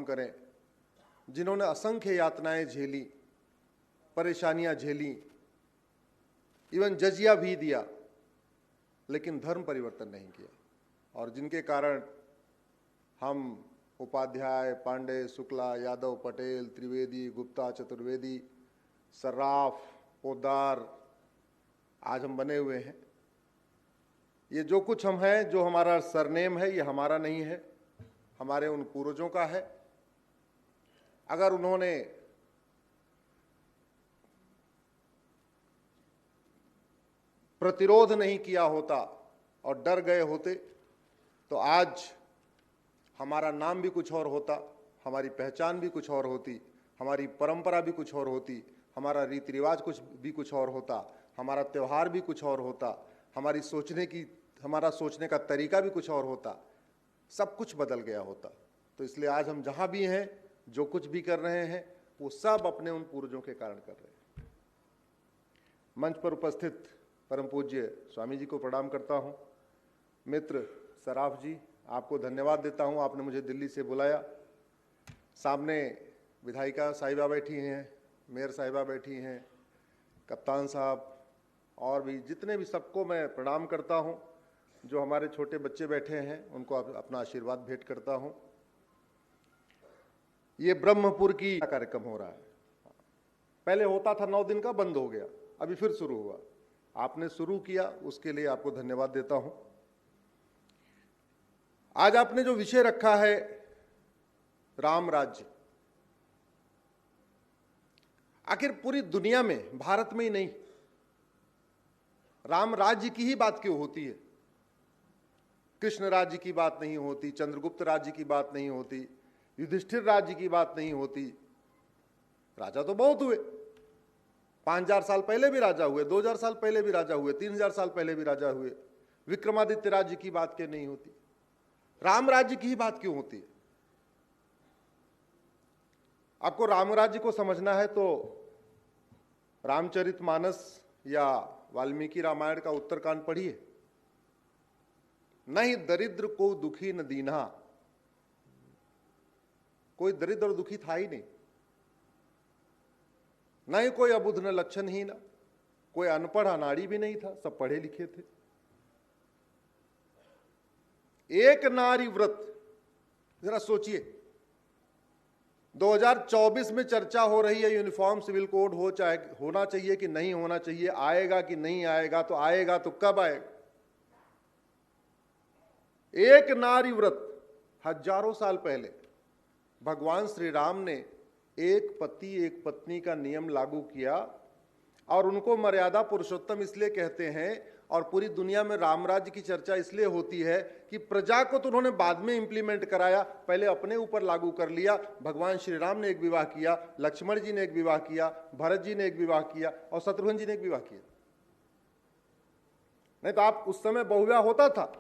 करें, जिन्होंने असंख्य यातनाएं झेली, परेशानियां झेली, इवन जजिया भी दिया, लेकिन धर्म परिवर्तन नहीं किया, और जिनके कारण हम उपाध्याय, पांडे, शुक्ला, यादव, पटेल, त्रिवेदी, गुप्ता, चतुर्वेदी, सर्राफ, पोद्दार आज हम बने हुए हैं। ये जो कुछ हम हैं, जो हमारा सरनेम है, ये हमारा नहीं है, हमारे उन पूर्वजों का है। अगर उन्होंने प्रतिरोध नहीं किया होता और डर गए होते तो आज हमारा नाम भी कुछ और होता, हमारी पहचान भी कुछ और होती, हमारी परंपरा भी कुछ और होती, हमारा रीति रिवाज कुछ और होता, हमारा त्यौहार भी कुछ और होता, हमारा सोचने का तरीका भी कुछ और होता, सब कुछ बदल गया होता। तो इसलिए आज हम जहां भी हैं, जो कुछ भी कर रहे हैं, वो सब अपने उन पूर्वजों के कारण कर रहे हैं। मंच पर उपस्थित परम पूज्य स्वामी जी को प्रणाम करता हूं। मित्र सराफ जी, आपको धन्यवाद देता हूं, आपने मुझे दिल्ली से बुलाया। सामने विधायिका साहिबा बैठी हैं, मेयर साहिबा बैठी हैं, कप्तान साहब, और भी जितने भी, सबको मैं प्रणाम करता हूं। जो हमारे छोटे बच्चे बैठे हैं उनको अपना आशीर्वाद भेंट करता हूं। ये ब्रह्मपुर की कार्यक्रम हो रहा है, पहले होता था 9 दिन का, बंद हो गया, अभी फिर शुरू हुआ। आपने शुरू किया, उसके लिए आपको धन्यवाद देता हूं। आज आपने जो विषय रखा है राम राज्य, आखिर पूरी दुनिया में, भारत में ही नहीं, राम राज्य की ही बात क्यों होती है? कृष्ण राज्य की बात नहीं होती, चंद्रगुप्त राज्य की बात नहीं होती, युधिष्ठिर राज्य की बात नहीं होती। राजा तो बहुत हुए, 5000 साल पहले भी राजा हुए, 2000 साल पहले भी राजा हुए, 3000 साल पहले भी राजा हुए। विक्रमादित्य राज्य की बात क्यों नहीं होती? राम राज्य की ही बात क्यों होती है? आपको राम राज्य को समझना है तो रामचरितमानस या वाल्मीकि रामायण का उत्तरकांड पढ़िए। नहीं दरिद्र को दुखी न दीन्हा, कोई दरिद्र और दुखी था ही नहीं, नहीं कोई अबुध न लक्षणहीन, कोई अनपढ़ अनाड़ी भी नहीं था, सब पढ़े लिखे थे। एक नारी व्रत, जरा सोचिए, 2024 में चर्चा हो रही है यूनिफॉर्म सिविल कोड होना चाहिए कि नहीं होना चाहिए, आएगा कि नहीं आएगा, तो आएगा तो कब आएगा? एक नारी व्रत, हजारों साल पहले भगवान श्री राम ने एक पति एक पत्नी का नियम लागू किया, और उनको मर्यादा पुरुषोत्तम इसलिए कहते हैं, और पूरी दुनिया में राम राज्य की चर्चा इसलिए होती है कि प्रजा को तो उन्होंने बाद में इंप्लीमेंट कराया, पहले अपने ऊपर लागू कर लिया। भगवान श्री राम ने एक विवाह किया, लक्ष्मण जी ने एक विवाह किया, भरत जी ने एक विवाह किया, और शत्रुघ्न जी ने एक विवाह किया। नहीं तो आप उस समय बहुविवाह होता था,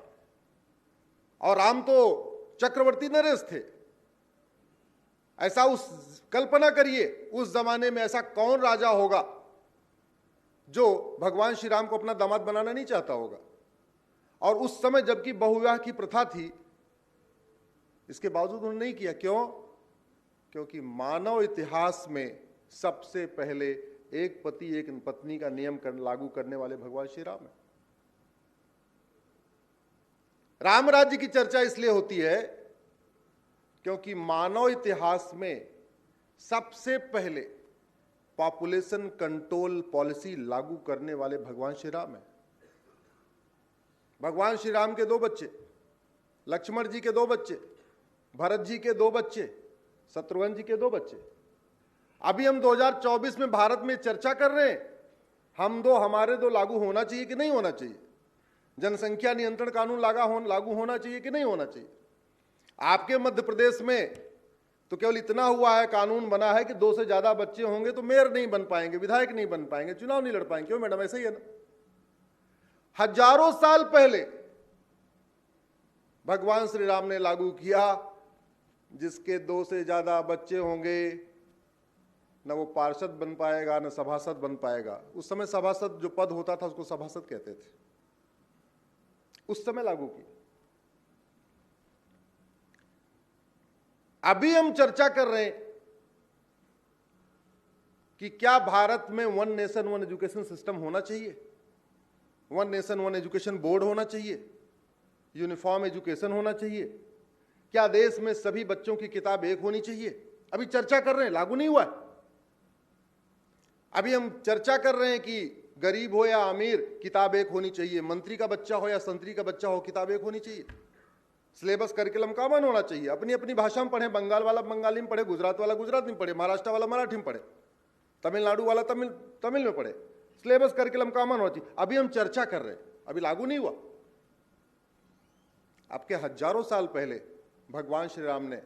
और राम तो चक्रवर्ती नरेश थे। ऐसा कल्पना करिए, उस जमाने में ऐसा कौन राजा होगा जो भगवान श्री राम को अपना दामाद बनाना नहीं चाहता होगा? और उस समय जबकि बहुविवाह की प्रथा थी, इसके बावजूद उन्होंने नहीं किया। क्यों? क्योंकि मानव इतिहास में सबसे पहले एक पति एक पत्नी का नियम लागू करने वाले भगवान श्री राम है। राम राज्य की चर्चा इसलिए होती है क्योंकि मानव इतिहास में सबसे पहले पॉपुलेशन कंट्रोल पॉलिसी लागू करने वाले भगवान श्री राम हैं। भगवान श्री राम के 2 बच्चे, लक्ष्मण जी के 2 बच्चे, भरत जी के 2 बच्चे, शत्रुघ्न जी के 2 बच्चे। अभी हम 2024 में भारत में चर्चा कर रहे हैं, हमारे 2 लागू होना चाहिए कि नहीं होना चाहिए? जनसंख्या नियंत्रण कानून लागू होना चाहिए कि नहीं होना चाहिए? आपके मध्य प्रदेश में तो केवल इतना हुआ है, कानून बना है कि 2 से ज्यादा बच्चे होंगे तो मेयर नहीं बन पाएंगे, विधायक नहीं बन पाएंगे, चुनाव नहीं लड़ पाएंगे। क्यों मैडम? ऐसा ही है ना। हजारों साल पहले भगवान श्री राम ने लागू किया, जिसके 2 से ज्यादा बच्चे होंगे न वो पार्षद बन पाएगा न सभासद बन पाएगा। उस समय सभासद जो पद होता था उसको सभासद कहते थे, उस समय लागू की। अभी हम चर्चा कर रहे हैं कि क्या भारत में one nation one education system होना चाहिए, one nation one education board होना चाहिए, यूनिफॉर्म एजुकेशन होना चाहिए, क्या देश में सभी बच्चों की किताब एक होनी चाहिए। अभी चर्चा कर रहे हैं, लागू नहीं हुआ है। अभी हम चर्चा कर रहे हैं कि गरीब हो या अमीर किताब एक होनी चाहिए, मंत्री का बच्चा हो या संतरी का बच्चा हो किताब एक होनी चाहिए, सिलेबस करिकुलम कॉमन होना चाहिए, अपनी अपनी भाषा में पढ़े, बंगाल वाला बंगाली में पढ़े, गुजरात वाला गुजरात में पढ़े, महाराष्ट्र वाला मराठी में पढ़े, तमिलनाडु वाला तमिल में पढ़े, सिलेबस करिकुलम कॉमन होना चाहिए। अभी हम चर्चा कर रहे हैं, अभी लागू नहीं हुआ। आपके हजारों साल पहले भगवान श्री राम ने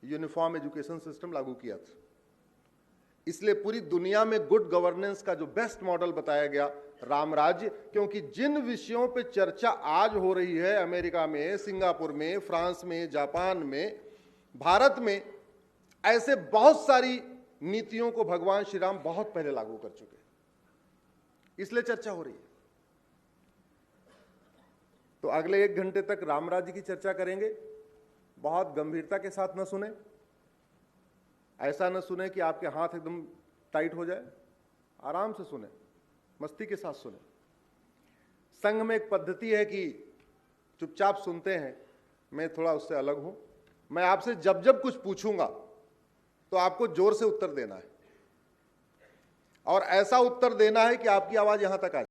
यूनिफॉर्म एजुकेशन सिस्टम लागू किया था। इसलिए पूरी दुनिया में गुड गवर्नेंस का जो बेस्ट मॉडल बताया गया राम राज्य, क्योंकि जिन विषयों पे चर्चा आज हो रही है अमेरिका में, सिंगापुर में, फ्रांस में, जापान में, भारत में, ऐसे बहुत सारी नीतियों को भगवान श्री राम बहुत पहले लागू कर चुके हैं, इसलिए चर्चा हो रही है। तो अगले 1 घंटे तक राम राज्य की चर्चा करेंगे। बहुत गंभीरता के साथ न सुने, ऐसा न सुने कि आपके हाथ एकदम टाइट हो जाए, आराम से सुने, मस्ती के साथ सुने। संघ में एक पद्धति है कि चुपचाप सुनते हैं, मैं थोड़ा उससे अलग हूं। मैं आपसे जब जब कुछ पूछूंगा तो आपको जोर से उत्तर देना है, और ऐसा उत्तर देना है कि आपकी आवाज यहां तक आ जाए।